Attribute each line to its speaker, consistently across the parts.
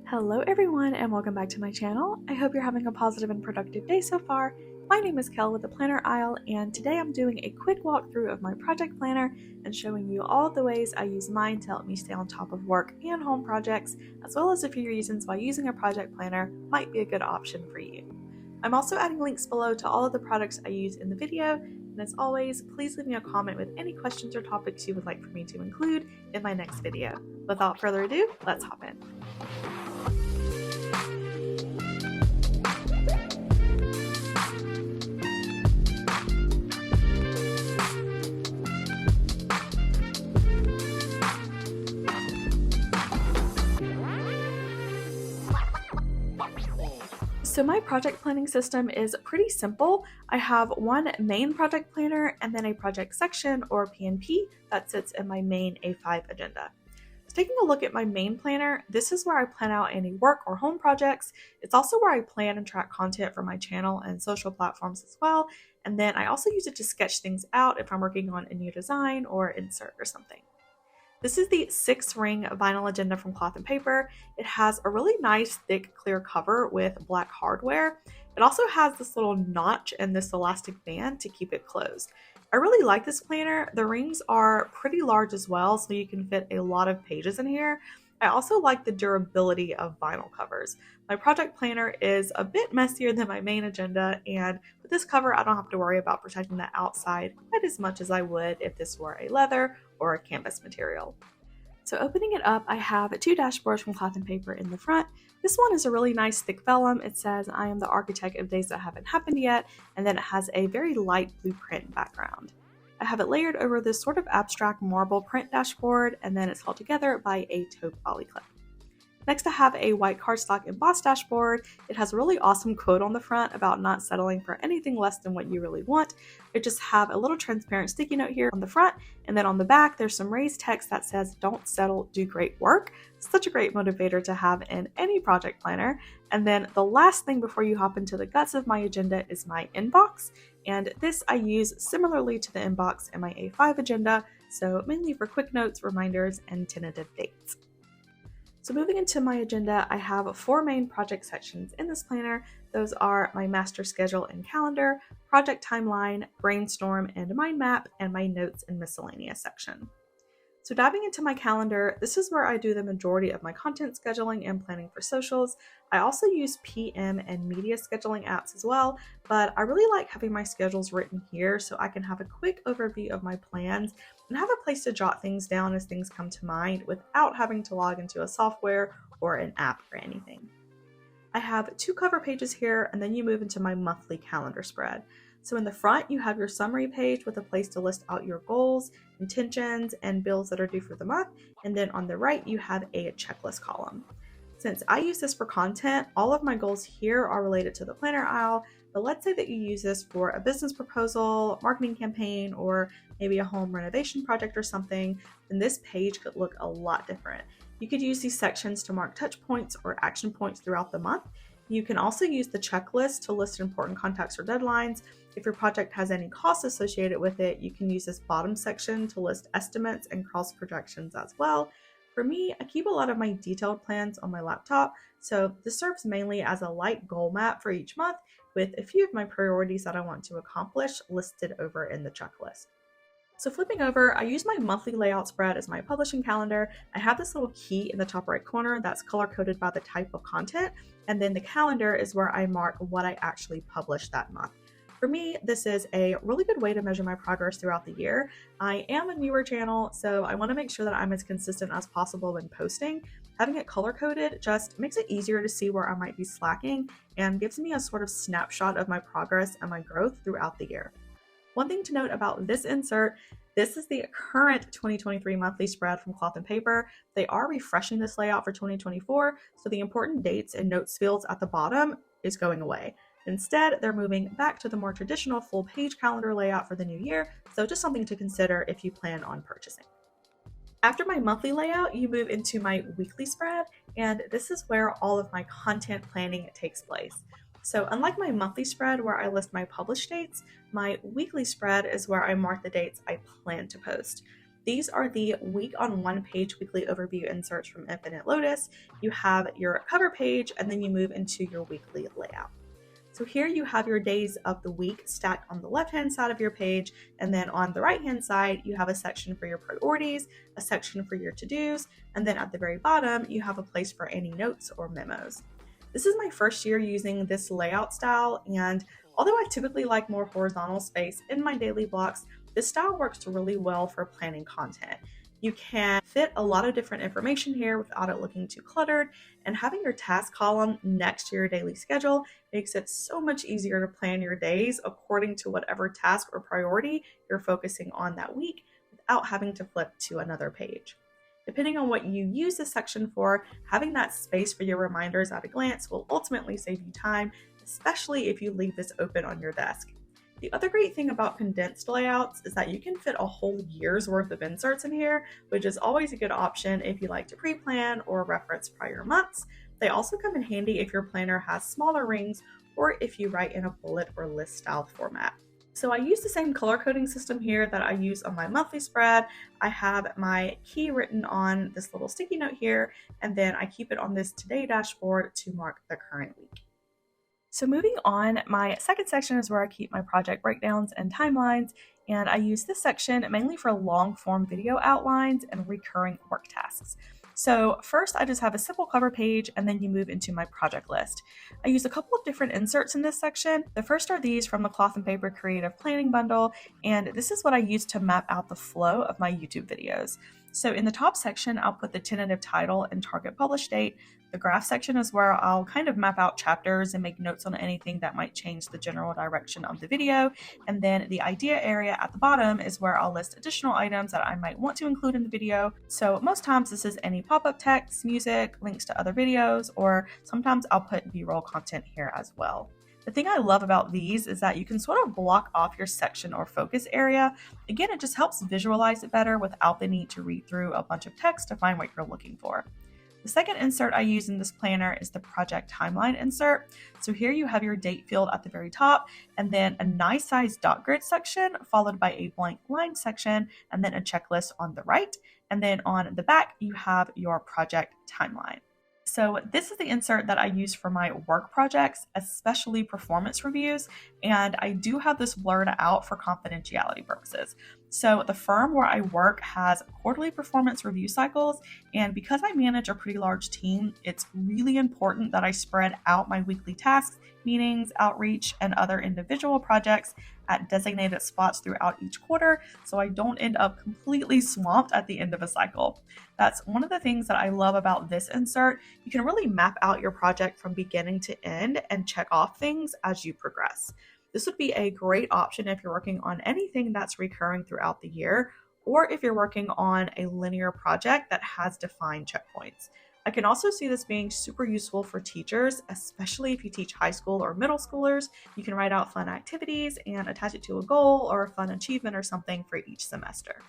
Speaker 1: Hello everyone and welcome back to my channel. I hope you're having a positive and productive day so far. My name is Kel with the Planner Aisle, and today I'm doing a quick walkthrough of my project planner and showing you all of the ways I use mine to help me stay on top of work and home projects, as well as a few reasons why using a project planner might be a good option for you. I'm also adding links below to all of the products I use in the video, and as always, please leave me a comment with any questions or topics you would like for me to include in my next video. Without further ado, let's hop in. So my project planning system is pretty simple. I have one main project planner and then a project section or PNP that sits in my main A5 agenda. So taking a look at my main planner, this is where I plan out any work or home projects. It's also where I plan and track content for my channel and social platforms as well. And then I also use it to sketch things out if I'm working on a new design or insert or something. This is the 6-ring vinyl agenda from Cloth and Paper. It has a really nice thick clear cover with black hardware. It also has this little notch and this elastic band to keep it closed. I really like this planner. The rings are pretty large as well, so you can fit a lot of pages in here. I also like the durability of vinyl covers. My project planner is a bit messier than my main agenda, and with this cover I don't have to worry about protecting the outside quite as much as I would if this were a leather or a canvas material. So opening it up, I have 2 dashboards from Cloth and Paper in the front. This one is a really nice thick vellum. It says, "I am the architect of days that haven't happened yet," and then it has a very light blueprint background. I have it layered over this sort of abstract marble print dashboard, and then it's held together by a taupe poly clip. Next, I have a white cardstock embossed dashboard. It has a really awesome quote on the front about not settling for anything less than what you really want. I just have a little transparent sticky note here on the front, and then on the back there's some raised text that says, "Don't settle, do great work." Such a great motivator to have in any project planner. And then the last thing before you hop into the guts of my agenda is my inbox, and this I use similarly to the inbox in my A5 agenda, so mainly for quick notes, reminders, and tentative dates. So moving into my agenda, I have 4 main project sections in this planner. Those are my master schedule and calendar, project timeline, brainstorm and mind map, and my notes and miscellaneous section. So diving into my calendar, this is where I do the majority of my content scheduling and planning for socials. I also use PM and media scheduling apps as well, but I really like having my schedules written here so I can have a quick overview of my plans and have a place to jot things down as things come to mind without having to log into a software or an app or anything. I have 2 cover pages here, and then you move into my monthly calendar spread. So in the front, you have your summary page with a place to list out your goals, intentions, and bills that are due for the month. And then on the right, you have a checklist column. Since I use this for content, all of my goals here are related to the planner aisle. But let's say that you use this for a business proposal, marketing campaign, or maybe a home renovation project or something, then this page could look a lot different. You could use these sections to mark touch points or action points throughout the month. You can also use the checklist to list important contacts or deadlines. If your project has any costs associated with it, you can use this bottom section to list estimates and cost projections as well. For me, I keep a lot of my detailed plans on my laptop, so this serves mainly as a light goal map for each month with a few of my priorities that I want to accomplish listed over in the checklist. So flipping over, I use my monthly layout spread as my publishing calendar. I have this little key in the top right corner that's color-coded by the type of content, and then the calendar is where I mark what I actually published that month. For me, this is a really good way to measure my progress throughout the year. I am a newer channel, so I want to make sure that I'm as consistent as possible when posting. Having it color-coded just makes it easier to see where I might be slacking and gives me a sort of snapshot of my progress and my growth throughout the year. One thing to note about this insert, this is the current 2023 monthly spread from Cloth and Paper. They are refreshing this layout for 2024, so the important dates and notes fields at the bottom is going away. Instead, they're moving back to the more traditional full page calendar layout for the new year, so just something to consider if you plan on purchasing. After my monthly layout, you move into my weekly spread, and this is where all of my content planning takes place. So unlike my monthly spread where I list my published dates, my weekly spread is where I mark the dates I plan to post. These are the week on one page weekly overview inserts from Infinite Lotus. You have your cover page, and then you move into your weekly layout. So here you have your days of the week stacked on the left-hand side of your page, and then on the right-hand side, you have a section for your priorities, a section for your to-dos, and then at the very bottom, you have a place for any notes or memos. This is my first year using this layout style, and although I typically like more horizontal space in my daily blocks, this style works really well for planning content. You can fit a lot of different information here without it looking too cluttered, and having your task column next to your daily schedule makes it so much easier to plan your days according to whatever task or priority you're focusing on that week without having to flip to another page. Depending on what you use this section for, having that space for your reminders at a glance will ultimately save you time, especially if you leave this open on your desk. The other great thing about condensed layouts is that you can fit a whole year's worth of inserts in here, which is always a good option if you like to pre-plan or reference prior months. They also come in handy if your planner has smaller rings or if you write in a bullet or list style format. So I use the same color coding system here that I use on my monthly spread. I have my key written on this little sticky note here, and then I keep it on this today dashboard to mark the current week. So moving on, my second section is where I keep my project breakdowns and timelines, and I use this section mainly for long form video outlines and recurring work tasks. So first I just have a simple cover page, and then you move into my project list. I use a couple of different inserts in this section. The first are these from the Cloth and Paper Creative Planning Bundle, and this is what I use to map out the flow of my YouTube videos. So in the top section, I'll put the tentative title and target publish date. The graph section is where I'll kind of map out chapters and make notes on anything that might change the general direction of the video. And then the idea area at the bottom is where I'll list additional items that I might want to include in the video. So most times this is any pop-up text, music, links to other videos, or sometimes I'll put B-roll content here as well. The thing I love about these is that you can sort of block off your section or focus area. Again, it just helps visualize it better without the need to read through a bunch of text to find what you're looking for. The second insert I use in this planner is the project timeline insert. So here you have your date field at the very top, and then a nice sized dot grid section followed by a blank line section, and then a checklist on the right. And then on the back, you have your project timeline. So this is the insert that I use for my work projects, especially performance reviews, and I do have this blurred out for confidentiality purposes. So the firm where I work has quarterly performance review cycles, and because I manage a pretty large team, it's really important that I spread out my weekly tasks, meetings, outreach, and other individual projects at designated spots throughout each quarter, so I don't end up completely swamped at the end of a cycle. That's one of the things that I love about this insert. You can really map out your project from beginning to end and check off things as you progress. This would be a great option if you're working on anything that's recurring throughout the year, or if you're working on a linear project that has defined checkpoints. I can also see this being super useful for teachers, especially if you teach high school or middle schoolers. You can write out fun activities and attach it to a goal or a fun achievement or something for each semester.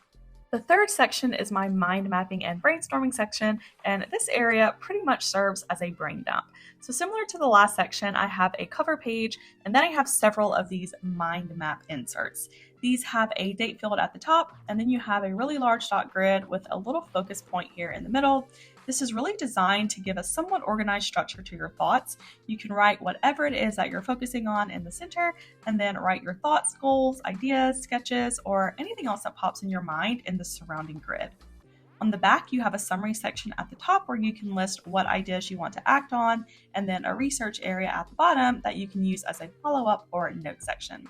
Speaker 1: The third section is my mind mapping and brainstorming section, and this area pretty much serves as a brain dump. So similar to the last section, I have a cover page, and then I have several of these mind map inserts. These have a date field at the top, and then you have a really large dot grid with a little focus point here in the middle. This is really designed to give a somewhat organized structure to your thoughts. You can write whatever it is that you're focusing on in the center, and then write your thoughts, goals, ideas, sketches, or anything else that pops in your mind in the surrounding grid. On the back, you have a summary section at the top where you can list what ideas you want to act on, and then a research area at the bottom that you can use as a follow-up or note section.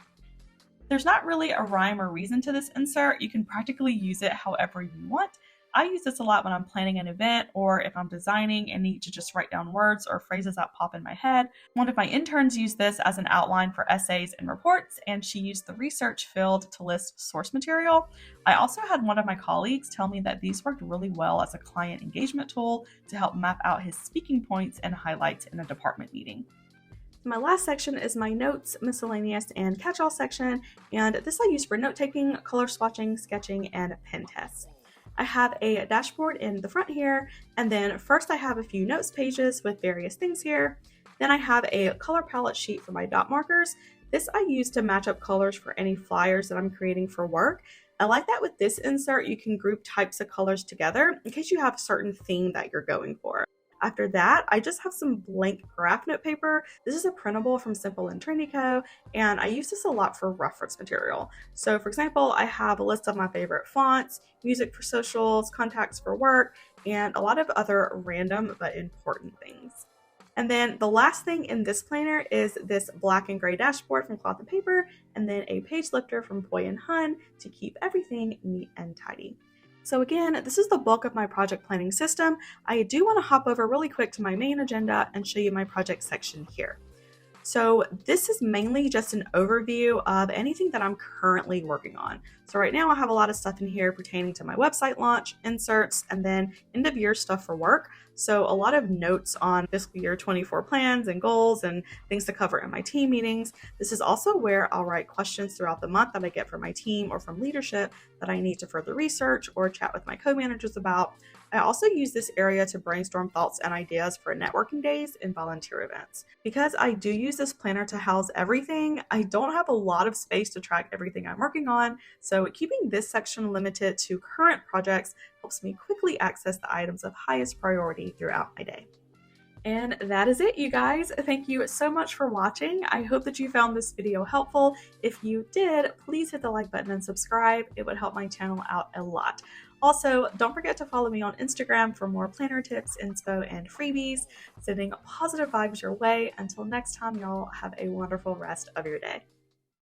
Speaker 1: There's not really a rhyme or reason to this insert. You can practically use it however you want. I use this a lot when I'm planning an event or if I'm designing and need to just write down words or phrases that pop in my head. One of my interns used this as an outline for essays and reports, and she used the research field to list source material. I also had one of my colleagues tell me that these worked really well as a client engagement tool to help map out his speaking points and highlights in a department meeting. My last section is my notes, miscellaneous, and catch-all section, and this I use for note-taking, color swatching, sketching, and pen tests. I have a dashboard in the front here, and then first I have a few notes pages with various things here. Then I have a color palette sheet for my dot markers. This I use to match up colors for any flyers that I'm creating for work. I like that with this insert, you can group types of colors together in case you have a certain theme that you're going for. After that, I just have some blank graph note paper. This is a printable from Simple and Trendy Co, and I use this a lot for reference material. So for example, I have a list of my favorite fonts, music for socials, contacts for work, and a lot of other random but important things. And then the last thing in this planner is this black and gray dashboard from Cloth and Paper, and then a page lifter from Boy and Hun to keep everything neat and tidy. So again, this is the bulk of my project planning system. I do want to hop over really quick to my main agenda and show you my project section here. So this is mainly just an overview of anything that I'm currently working on. So right now I have a lot of stuff in here pertaining to my website launch, inserts, and then end of year stuff for work. So a lot of notes on fiscal year 24 plans and goals and things to cover in my team meetings. This is also where I'll write questions throughout the month that I get from my team or from leadership that I need to further research or chat with my co-managers about. I also use this area to brainstorm thoughts and ideas for networking days and volunteer events. Because I do use this planner to house everything, I don't have a lot of space to track everything I'm working on, so keeping this section limited to current projects helps me quickly access the items of highest priority throughout my day. And that is it, you guys. Thank you so much for watching. I hope that you found this video helpful. If you did, please hit the like button and subscribe. It would help my channel out a lot. Also, don't forget to follow me on Instagram for more planner tips, inspo, and freebies. Sending positive vibes your way. Until next time, y'all have a wonderful rest of your day.